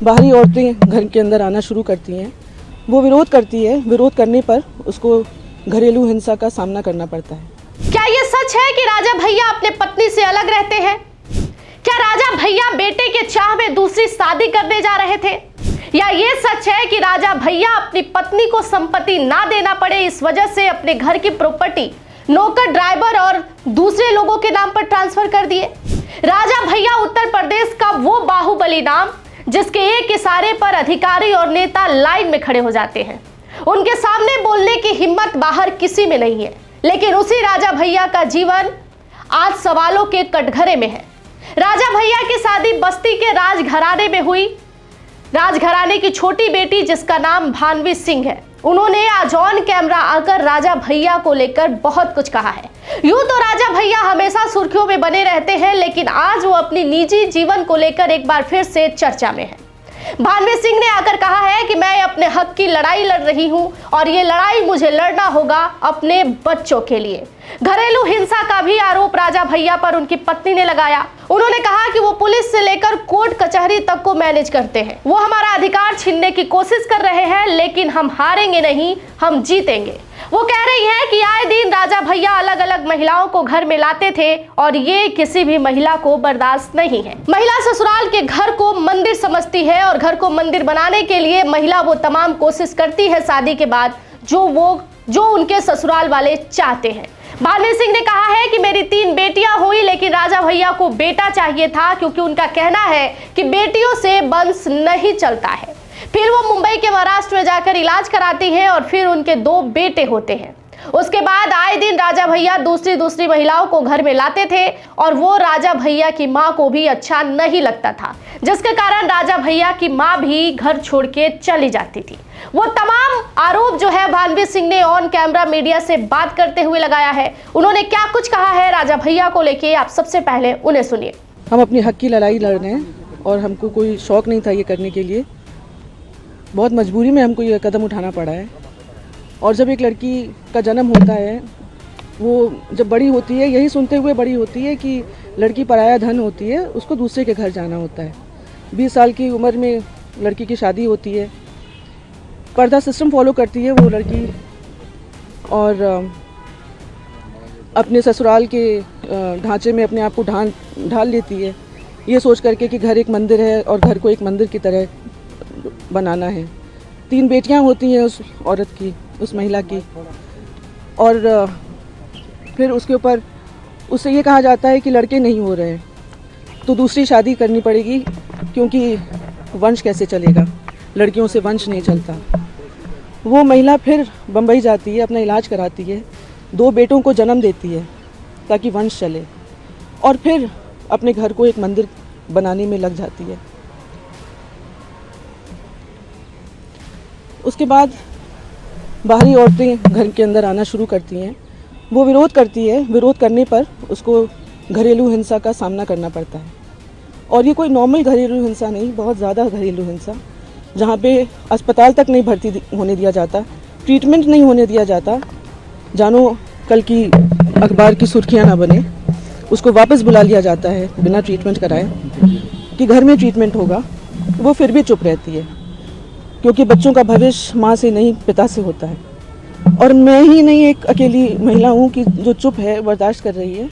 बाहरी औरतें घर के अंदर आना शुरू करती हैं। वो विरोध करती है, विरोध करने पर उसको घरेलू हिंसा का सामना करना पड़ता है। क्या ये सच है कि राजा भैया अपने पत्नी से अलग रहते हैं? क्या राजा भैया बेटे के चाह में दूसरी शादी करने जा रहे थे? या ये सच है कि राजा भैया अपनी पत्नी को संपत्ति ना देना पड़े इस वजह से अपने घर की प्रॉपर्टी नौकर, ड्राइवर और दूसरे लोगों के नाम पर ट्रांसफर कर दिए? राजा भैया उत्तर प्रदेश का वो बाहुबली नाम जिसके एक इशारे पर अधिकारी और नेता लाइन में खड़े हो जाते हैं। उनके सामने बोलने की हिम्मत बाहर किसी में नहीं है। लेकिन उसी राजा भैया का जीवन आज सवालों के कटघरे में है। राजा भैया की शादी बस्ती के राजघराने में हुई। राजघराने की छोटी बेटी जिसका नाम भानवी सिंह है, उन्होंने आज ऑन कैमरा आकर राजा भैया को लेकर बहुत कुछ कहा है। यूं तो राजा भैया हमेशा सुर्खियों में बने रहते हैं, लेकिन आज वो अपनी निजी जीवन को लेकर एक बार फिर से चर्चा में है। भानवी सिंह ने आकर कहा है कि मैं अपने हक की लड़ाई लड़ रही हूं और ये लड़ाई मुझे लड़ना होगा अपने बच्चों के लिए। घरेलू हिंसा का भी आरोप राजा भैया पर उनकी पत्नी ने लगाया। उन्होंने कहा कि वो पुलिस से लेकर कोर्ट कचहरी तक को मैनेज करते हैं। वो हमारा अधिकार छीनने की कोशिश कर रहे हैं, लेकिन हम हारेंगे नहीं, हम जीतेंगे। वो कह रही हैं कि आए दिन राजा भैया अलग अलग महिलाओं को घर में लाते थे और ये किसी भी महिला को बर्दाश्त नहीं है। महिला ससुराल के घर को मंदिर समझती है और घर को मंदिर बनाने के लिए महिला वो तमाम कोशिश करती है शादी के बाद जो उनके ससुराल वाले चाहते हैं। भानवी सिंह ने कहा है कि मेरी 3 बेटियां हुई, लेकिन राजा भैया को बेटा चाहिए था क्योंकि उनका कहना है कि बेटियों से वंश नहीं चलता है। फिर वो मुंबई के महाराष्ट्र में जाकर इलाज कराती हैं और फिर उनके 2 बेटे होते हैं। उसके बाद आए दिन राजा भैया दूसरी महिलाओं को घर में लाते थे और वो राजा भैया की मां को भी अच्छा नहीं लगता था, जिसके कारण राजा भैया की मां भी घर छोड़ के चली जाती थी। वो तमाम आरोप जो है भानवी सिंह ने ऑन कैमरा मीडिया से बात करते हुए लगाया है। उन्होंने क्या कुछ कहा है राजा भैया को लेके, आप सबसे पहले उन्हें सुनिए। हम अपने हक की लड़ाई लड़ रहे हैं और हमको कोई शौक नहीं था ये करने के लिए। बहुत मजबूरी में हमको ये कदम उठाना पड़ा है। और जब एक लड़की का जन्म होता है, वो जब बड़ी होती है, यही सुनते हुए बड़ी होती है कि लड़की पराया धन होती है, उसको दूसरे के घर जाना होता है। 20 साल की उम्र में लड़की की शादी होती है, पर्दा सिस्टम फॉलो करती है वो लड़की और अपने ससुराल के ढांचे में अपने आप को ढाल लेती है, ये सोच करके कि घर एक मंदिर है और घर को एक मंदिर की तरह बनाना है। 3 बेटियां होती हैं उस औरत की, उस महिला की, और फिर उसके ऊपर उससे ये कहा जाता है कि लड़के नहीं हो रहे हैं तो दूसरी शादी करनी पड़ेगी क्योंकि वंश कैसे चलेगा, लड़कियों से वंश नहीं चलता। वो महिला फिर बम्बई जाती है, अपना इलाज कराती है, 2 बेटों को जन्म देती है ताकि वंश चले, और फिर अपने घर को एक मंदिर बनाने में लग जाती है। उसके बाद बाहरी औरतें घर के अंदर आना शुरू करती हैं। वो विरोध करती है, विरोध करने पर उसको घरेलू हिंसा का सामना करना पड़ता है। और ये कोई नॉर्मल घरेलू हिंसा नहीं, बहुत ज़्यादा घरेलू हिंसा, जहाँ पे अस्पताल तक नहीं भर्ती होने दिया जाता, ट्रीटमेंट नहीं होने दिया जाता, जानो कल की अखबार की सुर्खियाँ ना बने, उसको वापस बुला लिया जाता है बिना ट्रीटमेंट कराए कि घर में ट्रीटमेंट होगा। वो फिर भी चुप रहती है क्योंकि बच्चों का भविष्य माँ से नहीं पिता से होता है। और मैं ही नहीं एक अकेली महिला हूँ कि जो चुप है, बर्दाश्त कर रही है।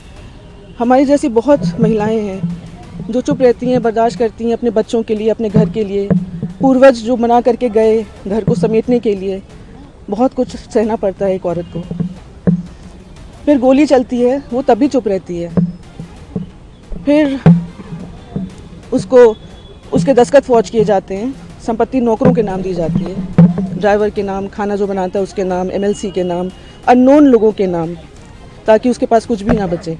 हमारी जैसी बहुत महिलाएं हैं जो चुप रहती हैं, बर्दाश्त करती हैं अपने बच्चों के लिए, अपने घर के लिए। पूर्वज जो मना करके गए घर को समेटने के लिए, बहुत कुछ सहना पड़ता है एक औरत को। फिर गोली चलती है, वो तभी चुप रहती है। फिर उसके दस्तखत फौज किए जाते हैं, संपत्ति नौकरों के नाम दी जाती है, ड्राइवर के नाम, खाना जो बनाता है उसके नाम, MLC के नाम, अननोन लोगों के नाम, ताकि उसके पास कुछ भी ना बचे।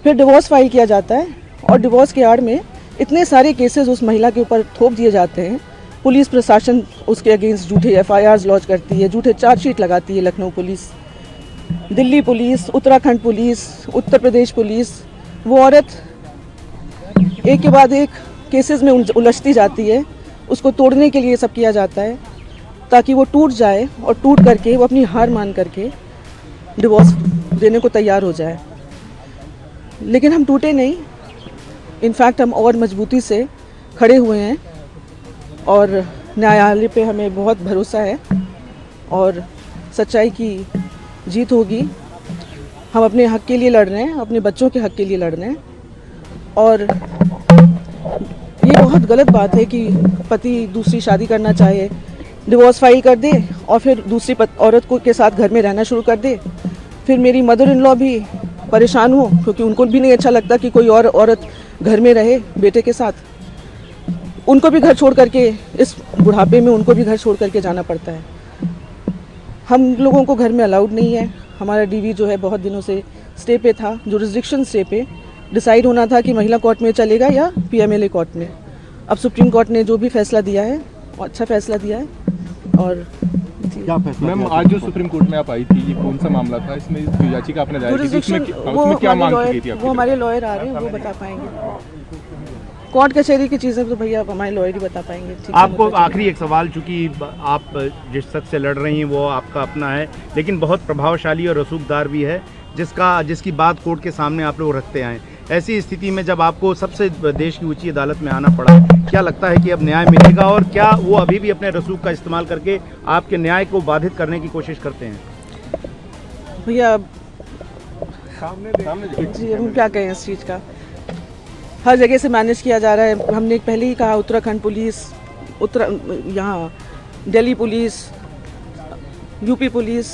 फिर डिवोर्स फाइल किया जाता है और डिवोर्स के आड़ में इतने सारे केसेस उस महिला के ऊपर थोप दिए जाते हैं। पुलिस प्रशासन उसके अगेंस्ट झूठे FIRs लॉन्च करती है, झूठे चार्जशीट लगाती है। Lucknow police, Delhi police, Uttarakhand police, Uttar Pradesh police. वो औरत एक के बाद एक केसेस में उलझती जाती है। उसको तोड़ने के लिए सब किया जाता है ताकि वो टूट जाए और टूट करके वो अपनी हार मान करके डिवोर्स देने को तैयार हो जाए। लेकिन हम टूटे नहीं, इनफैक्ट हम और मजबूती से खड़े हुए हैं और न्यायालय पे हमें बहुत भरोसा है और सच्चाई की जीत होगी। हम अपने हक के लिए लड़ रहे हैं, अपने बच्चों के हक के लिए लड़ रहे हैं। और ये बहुत गलत बात है कि पति दूसरी शादी करना चाहे, डिवोर्स फाइल कर दे और फिर दूसरी औरत को के साथ घर में रहना शुरू कर दे। फिर मेरी मदर इन लॉ भी परेशान हो, क्योंकि उनको भी नहीं अच्छा लगता कि कोई और औरत घर में रहे बेटे के साथ। उनको भी घर छोड़ करके, इस बुढ़ापे में उनको भी घर छोड़ करके जाना पड़ता है। हम लोगों को घर में अलाउड नहीं है। हमारा डीवी जो है बहुत दिनों से स्टे पे था, जुरिस्डिक्शन स्टे पे। डिसाइड होना था कि महिला कोर्ट में चलेगा या पीएमएलए कोर्ट में। अब सुप्रीम कोर्ट ने जो भी फैसला दिया है वो अच्छा फैसला दिया है। और क्या फैसला? मैम, आज जो सुप्रीम कोर्ट में आप आई थी, ये कौन सा मामला था? इसमें जो याचिका आपने दायर की थी, उसमें क्या मांग की गई थी? वो हमारे लॉयर आ रहे हैं, वो बता पाएंगे। कोर्ट कचहरी की चीज़ें तो भैया हमारे लॉयर ही बता पाएंगे। ठीक है, आपको आखिरी एक सवाल, चूंकि आप जिस शख्स से लड़ रही हैं वो आपका अपना है, लेकिन बहुत प्रभावशाली और रसूखदार भी है, जिसकी बात कोर्ट के सामने आप लोग रखते आए। ऐसी स्थिति में जब आपको सबसे देश की ऊंची अदालत में आना पड़ा, क्या लगता है कि अब न्याय मिलेगा? और क्या वो अभी भी अपने रसूख का इस्तेमाल करके आपके न्याय को बाधित करने की कोशिश करते हैं? भैया सामने जी, हम क्या कहें इस चीज़ का। हर जगह से मैनेज किया जा रहा है। हमने पहले ही कहा, उत्तराखंड पुलिस, यहाँ दिल्ली पुलिस, यूपी पुलिस,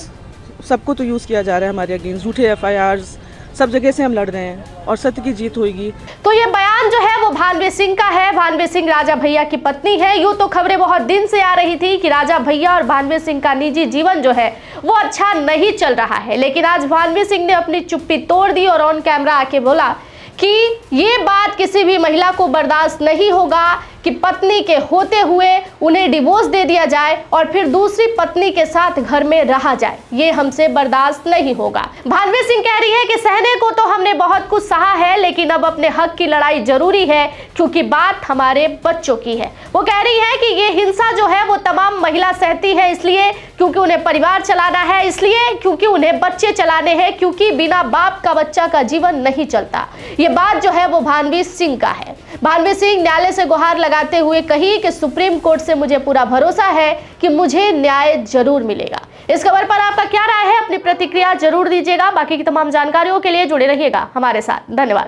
सबको तो यूज़ किया जा रहा है हमारे अगेंस्ट। झूठे एफआईआर्स, सब जगह से हम लड़ रहे हैं और सत्य की जीत होगी। तो ये बयान जो है वो भानवी सिंह का है। भानवी सिंह राजा भैया की पत्नी है। यूं तो खबरें बहुत दिन से आ रही थी कि राजा भैया और भानवी सिंह का निजी जीवन जो है वो अच्छा नहीं चल रहा है, लेकिन आज भानवी सिंह ने अपनी चुप्पी तोड़ दी और ऑन कैमरा आके बोला कि ये बात किसी भी महिला को बर्दाश्त नहीं होगा कि पत्नी के होते हुए उन्हें डिवोर्स दे दिया जाए और फिर दूसरी पत्नी के साथ घर में रहा जाए। ये हमसे बर्दाश्त नहीं होगा। भानवी सिंह कह रही है कि सहने को तो हमने बहुत कुछ सहा है, लेकिन अब अपने हक की लड़ाई जरूरी है, क्योंकि बात हमारे बच्चों की है। वो कह रही है कि ये हिंसा जो है वो तमाम महिला सहती है, इसलिए क्योंकि उन्हें परिवार चलाना है, इसलिए क्योंकि उन्हें बच्चे चलाने हैं, क्योंकि बिना बाप का बच्चा का जीवन नहीं चलता। ये बात जो है वो भानवी सिंह का है। भानवी सिंह न्यायालय से गुहार लगाते हुए कही कि सुप्रीम कोर्ट से मुझे पूरा भरोसा है कि मुझे न्याय जरूर मिलेगा। इस खबर पर आपका क्या राय है? अपनी प्रतिक्रिया जरूर दीजिएगा। बाकी की तमाम जानकारियों के लिए जुड़े रहिएगा हमारे साथ। धन्यवाद।